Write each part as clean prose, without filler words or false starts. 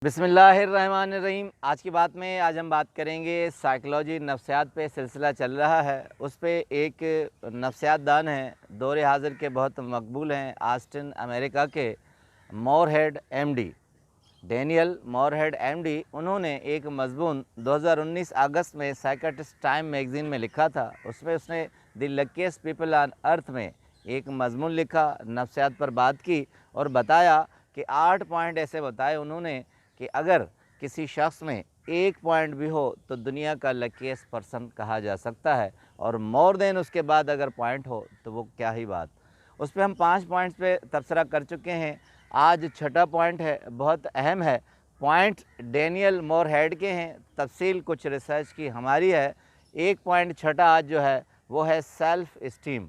बिस्मिल्लाहिर्रहमानिर्रहीम। आज की बात में आज हम बात करेंगे साइकोलॉजी नफ्सियात पे सिलसिला चल रहा है। उस पे एक नफ्सियात दान हैं, दौर हाज़िर के बहुत मकबूल हैं, ऑस्टिन अमेरिका के Morehead MD Daniel Morehead MD. उन्होंने एक मज़मून 2019 अगस्त में साइकियाट्रिस्ट टाइम मैगज़ीन में लिखा था। उसमें उसने the luckiest people on earth में एक मज़मून लिखा, नफ्सियात पर बात की और बताया कि 8 पॉइंट ऐसे बताए उन्होंने कि अगर किसी शख्स में एक पॉइंट भी हो तो दुनिया का लकीएस्ट पर्सन कहा जा सकता है, और मोर देन उसके बाद अगर पॉइंट हो तो वो क्या ही बात। उस पर हम 5 पॉइंट्स पे तबसरा कर चुके हैं। आज छठा पॉइंट है, बहुत अहम है। पॉइंट डैनियल मोरहेड के हैं, तफसील कुछ रिसर्च की हमारी है। एक पॉइंट छठा आज जो है वो है सेल्फ़ इस्टीम।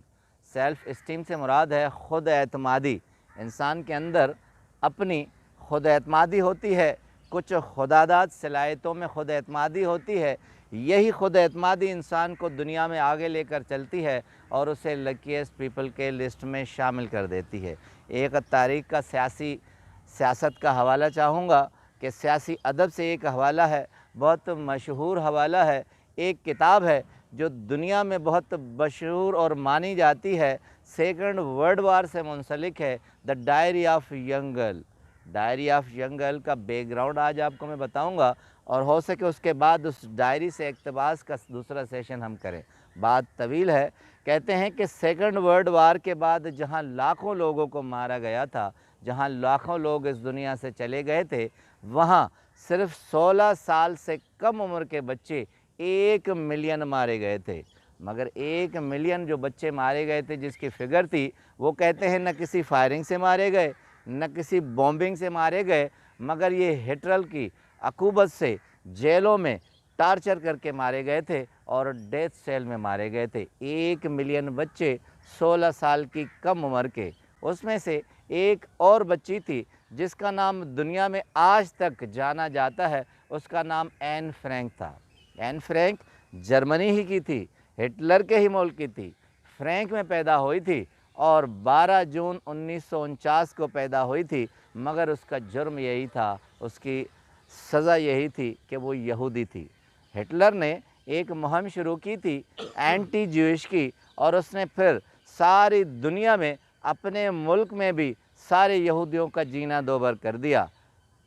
सेल्फ़ इस्टीम से मुराद है ख़ुद एतमादी। इंसान के अंदर अपनी ख़ुद एतमादी होती है, कुछ खुदादाद सलाहियतों में ख़ुद एतमादी होती है। यही ख़ुद एतमादी इंसान को दुनिया में आगे लेकर चलती है और उसे लकीएस्ट पीपल के लिस्ट में शामिल कर देती है। एक तारीख़ का सियासत का हवाला चाहूँगा कि सियासी अदब से एक हवाला है, बहुत मशहूर हवाला है। एक किताब है जो दुनिया में बहुत मशहूर और मानी जाती है, सेकंड वर्ल्ड वार से मुंसलिक है, the diary of young girl. Diary of young girl का बैकग्राउंड आज आपको मैं बताऊंगा, और हो सके उसके बाद उस डायरी से इक़्तिबास का दूसरा सेशन हम करें। बात तवील है। कहते हैं कि सेकंड वर्ल्ड वार के बाद जहां लाखों लोगों को मारा गया था, जहां लाखों लोग इस दुनिया से चले गए थे, वहां सिर्फ 16 साल से कम उम्र के बच्चे 1 मिलियन मारे गए थे। मगर 1 मिलियन जो बच्चे मारे गए थे जिसकी फ़िगर थी, वो कहते हैं न किसी फायरिंग से मारे गए, न किसी बॉम्बिंग से मारे गए, मगर ये हिटलर की अकूबत से जेलों में टार्चर करके मारे गए थे और डेथ सेल में मारे गए थे। 1 मिलियन बच्चे 16 साल की कम उम्र के। उसमें से एक और बच्ची थी जिसका नाम दुनिया में आज तक जाना जाता है, उसका नाम एन फ्रैंक था। एन फ्रैंक जर्मनी ही की थी, हिटलर के ही मुल्क की थी। फ्रैंक में पैदा हुई थी और 12 जून 1949 को पैदा हुई थी, मगर उसका जुर्म यही था, उसकी सज़ा यही थी कि वो यहूदी थी। हिटलर ने एक मुहिम शुरू की थी एंटी ज्यूइश की, और उसने फिर सारी दुनिया में, अपने मुल्क में भी सारे यहूदियों का जीना दोबर कर दिया।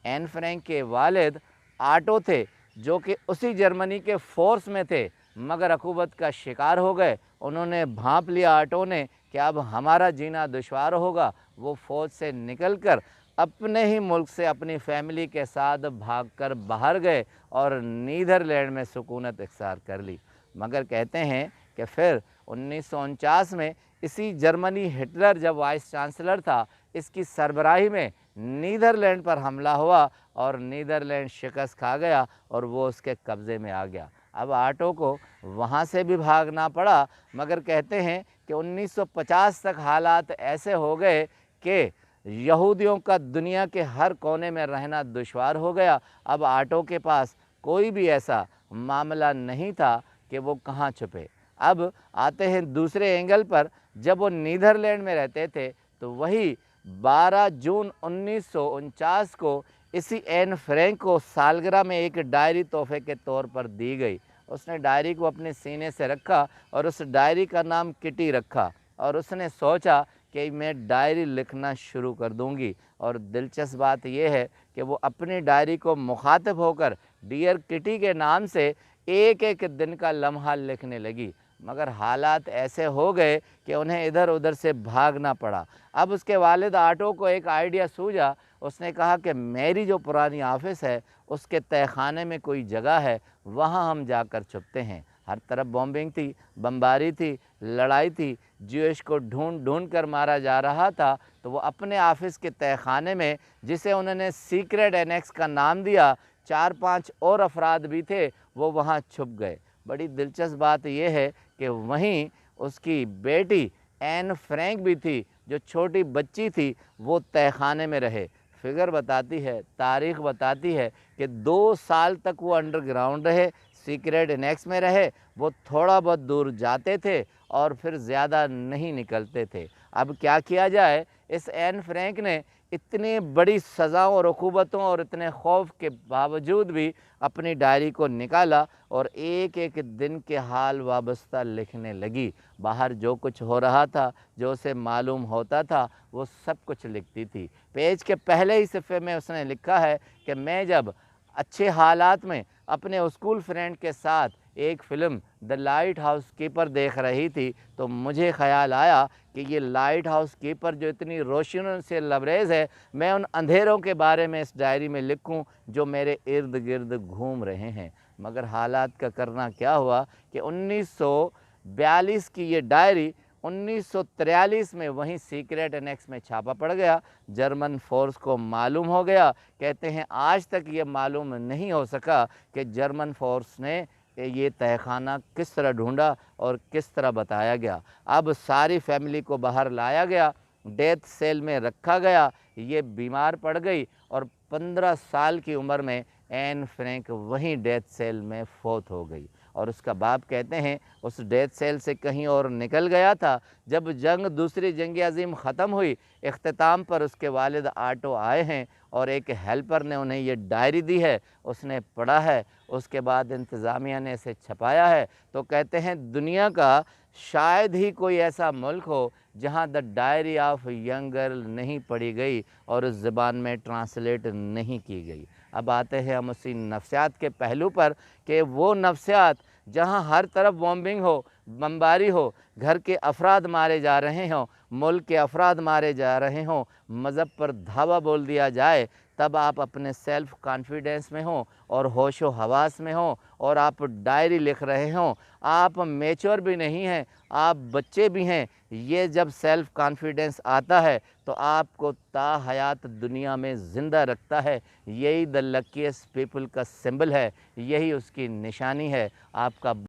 एन फ्रैंक के वालिद आटो थे, जो कि उसी जर्मनी के फ़ोर्स में थे, मगर अकूबत का शिकार हो गए। उन्होंने भांप लिया आटो ने कि अब हमारा जीना दुश्वार होगा। वो फ़ौज से निकलकर अपने ही मुल्क से अपनी फैमिली के साथ भागकर बाहर गए और नीदरलैंड में सुकूनत इख्तियार कर ली। मगर कहते हैं कि फिर 1949 में इसी जर्मनी, हिटलर जब वाइस चांसलर था, इसकी सरबराही में नीदरलैंड पर हमला हुआ और नीदरलैंड शिकस्त खा गया और वो उसके कब्ज़े में आ गया। अब आटो को वहाँ से भी भागना पड़ा, मगर कहते हैं कि 1950 तक हालात ऐसे हो गए कि यहूदियों का दुनिया के हर कोने में रहना दुश्वार हो गया। अब आटो के पास कोई भी ऐसा मामला नहीं था कि वो कहाँ छुपे। अब आते हैं दूसरे एंगल पर। जब वो नीदरलैंड में रहते थे तो वही 12 जून 1949 को इसी एन फ्रैंक को सालगिरह में एक डायरी तोहफे के तौर पर दी गई। उसने डायरी को अपने सीने से रखा और उस डायरी का नाम किटी रखा, और उसने सोचा कि मैं डायरी लिखना शुरू कर दूंगी। और दिलचस्प बात यह है कि वो अपनी डायरी को मुखातिब होकर डियर किटी के नाम से एक एक दिन का लम्हा लिखने लगी। मगर हालात ऐसे हो गए कि उन्हें इधर उधर से भागना पड़ा। अब उसके वालिद आटो को एक आइडिया सूझा। उसने कहा कि मेरी जो पुरानी ऑफ़िस है उसके तहखाने में कोई जगह है, वहाँ हम जाकर छुपते हैं। हर तरफ बॉम्बिंग थी, बमबारी थी, लड़ाई थी, ज्यूइश को ढूंढ ढूंढ कर मारा जा रहा था। तो वो अपने ऑफ़िस के तहखाने में, जिसे उन्होंने सीक्रेट एनेक्स का नाम दिया, 4-5 और अफराद भी थे, वो वहाँ छुप गए। बड़ी दिलचस्प बात यह है कि वहीं उसकी बेटी एन फ्रैंक भी थी, जो छोटी बच्ची थी, वो तहखाने में रहे। फिगर बताती है, तारीख़ बताती है कि 2 साल तक वो अंडरग्राउंड रहे, सीक्रेट एनेक्स में रहे। वो थोड़ा बहुत दूर जाते थे और फिर ज़्यादा नहीं निकलते थे। अब क्या किया जाए? इस एन फ्रैंक ने इतनी बड़ी सज़ाओं और उक़ूबतों और इतने खौफ के बावजूद भी अपनी डायरी को निकाला और एक एक दिन के हाल वाबस्ता लिखने लगी। बाहर जो कुछ हो रहा था, जो उसे मालूम होता था, वो सब कुछ लिखती थी। पेज के पहले ही सिफ़े में उसने लिखा है कि मैं जब अच्छे हालात में अपने स्कूल फ्रेंड के साथ एक film the light house keeper देख रही थी, तो मुझे ख़याल आया कि ये लाइट हाउस कीपर जो इतनी रोशनियों से लबरेज़ है, मैं उन अंधेरों के बारे में इस डायरी में लिखूं जो मेरे इर्द गिर्द घूम रहे हैं। मगर हालात का करना क्या हुआ कि 1942 की ये डायरी 1943 में वहीं सीक्रेट एनेक्स में छापा पड़ गया। जर्मन फ़ोर्स को मालूम हो गया। कहते हैं आज तक ये मालूम नहीं हो सका कि जर्मन फ़ोर्स ने ये तहखाना किस तरह ढूंढा और किस तरह बताया गया। अब सारी फैमिली को बाहर लाया गया, डेथ सेल में रखा गया। ये बीमार पड़ गई और 15 साल की उम्र में एन फ्रैंक वहीं डेथ सेल में फ़ौत हो गई। और उसका बाप कहते हैं उस डेथ सेल से कहीं और निकल गया था। जब दूसरी जंग अज़ीम ख़त्म हुई, इख्तिताम पर उसके वालिद आटो आए हैं और एक हेल्पर ने उन्हें ये डायरी दी है, उसने पढ़ा है, उसके बाद इंतज़ामिया ने इसे छपाया है। तो कहते हैं दुनिया का शायद ही कोई ऐसा मुल्क हो जहाँ the diary of young girl नहीं पढ़ी गई और उस ज़बान में ट्रांसलेट नहीं की गई। अब आते हैं हम उसी नफ्सियात के पहलू पर कि वो नफ्सियात जहाँ हर तरफ बॉम्बिंग हो, बमबारी हो, घर के अफराद मारे जा रहे हों, मुल्क के अफराद मारे जा रहे हों, मज़हब पर धावा बोल दिया जाए, तब आप अपने सेल्फ़ कॉन्फिडेंस में हों और होशो हवास में हों और आप डायरी लिख रहे हों। आप मैच्योर भी नहीं हैं, आप बच्चे भी हैं। ये जब सेल्फ़ कॉन्फिडेंस आता है तो आपको ताहयात दुनिया में ज़िंदा रखता है। यही द लकीएस्ट पीपल का सिंबल है, यही उसकी निशानी है। आपका